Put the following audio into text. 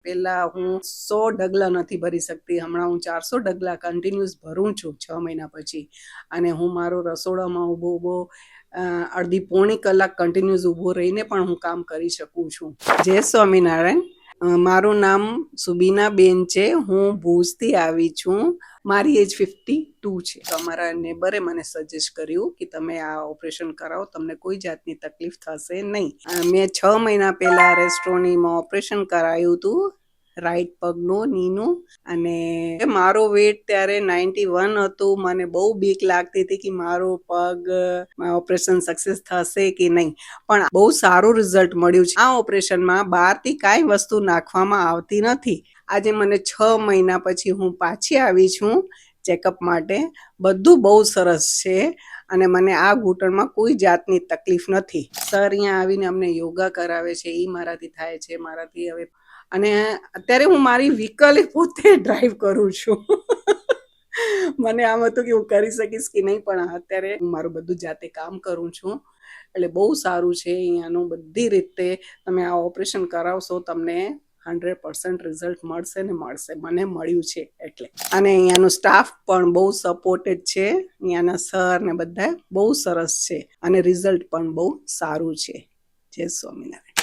પહેલા હું 100 ડગલા નથી ભરી શકતી, હમણાં હું 400 ડગલા કન્ટિન્યુઅસ ભરું છું 6 મહિના પછી. અને હું મારો રસોડામાં ઊભો અડધી પોણી કલાક કન્ટિન્યુઅસ ઊભો રહીને પણ હું કામ કરી શકું છું. જય સ્વામિનારાયણ. મારું નામ સુબીના બેન છે. હું ભુજથી આવી છું. મારી એજ 52 છે. અમારા નેબરે મને સજેસ્ટ કર્યું કે તમે આ ઓપરેશન કરાવો, તમને કોઈ જાતની તકલીફ થશે નહીં. મેં 6 મહિના પહેલા રેસ્ટ્રોનીમાં ઓપરેશન કરાયું હતું, રાઈટ પગનું, નીનું. અને મારો વેટ ત્યારે 91 હતું. મને બહુ બીક લાગતી હતી કે મારો પગ ઓપરેશન સક્સેસ થશે કે નહીં, પણ બહુ સારું રિઝલ્ટ મળ્યું છે. આ ઓપરેશનમાં બહારથી કાંઈ વસ્તુ નાખવામાં આવતી નથી. આજે મને 6 મહિના પછી હું પાછી આવી છું ચેકઅપ માટે. બધું બહુ સરસ છે અને મને આ ઘૂંટણમાં કોઈ જાતની તકલીફ નથી. સર અહીંયા આવીને અમને યોગા કરાવે છે, એ મારાથી થાય છે. મારાથી હવે અને અત્યારે હું મારી વ્હીકલ પોતે ડ્રાઈવ કરું છું. મને આમ હતું કે હું કરી શકીશ કે નહીં, પણ અત્યારે હું મારું બધું જાતે કામ કરું છું. એટલે બહુ સારું છે અહીંયાનું. બધી રીતે તમે આ ઓપરેશન કરાવશો, તમને 100% રિઝલ્ટ મળશે ને મળશે. મને મળ્યું છે એટલે. અને અહીંયાનો સ્ટાફ પણ બહુ સપોર્ટેડ છે. અહીંયાના સર ને બધા બહુ સરસ છે અને રિઝલ્ટ પણ બહુ સારું છે. જય સ્વામિનારાયણ.